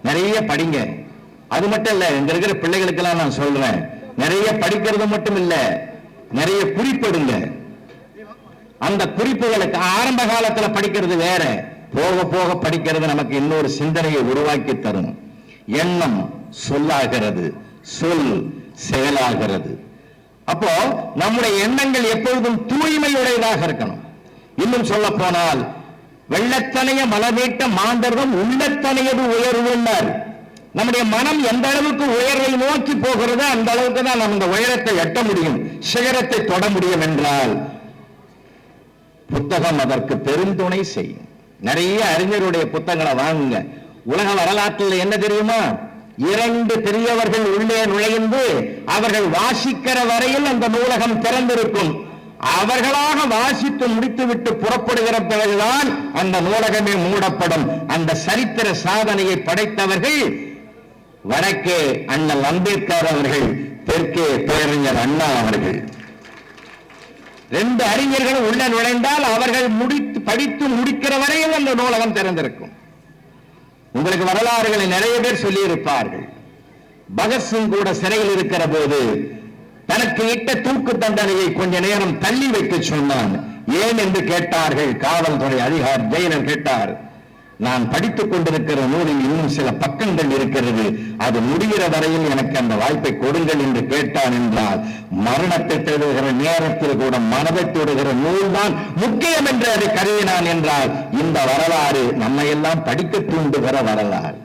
நிறைய படிங்க. அது மட்டும் இல்ல, இங்க இருக்கிற பிள்ளைகளுக்கெல்லாம் நான் சொல்றேன், நிறைய படிக்கிறது மட்டும் இல்ல, நிறைய குறிப்பிடுங்க. அந்த குறிப்புகளுக்கு ஆரம்ப காலத்துல படிக்கிறது வேற, போக போக படிக்கிறது நமக்கு இன்னொரு சிந்தனையை உருவாக்கி தரும். எண்ணம் சொல்லாகிறது, சொல் செயலாகிறது. அப்போ நம்முடைய எண்ணங்கள் எப்பொழுதும் தூய்மையுடையதாக இருக்கணும். இன்னும் சொல்ல போனால், வெள்ளத்தனைய மலவீட்ட மாந்தர்தம் உள்ளத்தனையது உயர்வு. நம்முடைய மனம் எந்த அளவுக்கு உயர்வை நோக்கி போகிறதோ அந்த அளவுக்கு தான் நம்ம இந்த உயரத்தை எட்ட முடியும், சிகரத்தை தொட முடியும் என்றால் புத்தகம் அதற்கு பெருந்துணை செய்யும். நிறைய அறிஞருடைய புத்தகங்களை வாங்குங்க. உலக வரலாற்றில் என்ன தெரியுமா, 2 பெரியவர்கள் உள்ளே நுழைந்து அவர்கள் வாசிக்கிற வரையில் அந்த நூலகம் திறந்திருக்கும். அவர்களாக வாசித்து முடித்துவிட்டு புறப்படுகிற பிறகுதான் அந்த நூலகமே மூடப்படும். அந்த சரித்திர சாதனையை படைத்தவர்கள் வடக்கே அண்ணல் அம்பேத்கர் அவர்கள், தெற்கே பேரறிஞர் அண்ணா அவர்கள். 2 அறிஞர்கள் உள்ள நுழைந்தால் அவர்கள் படித்து முடிக்கிற வரையில் அந்த நூலகம் திறந்திருக்கும். உங்களுக்கு வரலாறுகளை நிறைய பேர் சொல்லி இருப்பார்கள். பகத்சிங் கூட சிறையில் இருக்கிற போது தனக்கு இட்ட தூக்கு தண்டனையை கொஞ்ச நேரம் தள்ளி வைக்க சொன்னான். ஏன் என்று கேட்டார்கள். காவல்துறை அதிகாரி ஜெயிலர் கேட்டார், நான் படித்துக் கொண்டிருக்கிற நூலில் இன்னும் சில பக்கங்கள் இருக்கிறது, அது முடிகிற வரையில் எனக்கு அந்த வாய்ப்பை கொடுங்கள் என்று கேட்டான் என்றால், மரணத்தை தேடுகிற நேரத்தில் கூட மனதை தொடுகிற நூல்தான் முக்கியம் என்று அதை கருதினான் என்றால், இந்த வரலாறு நம்மை எல்லாம் படிக்க தூண்டுகிற வரலாறு.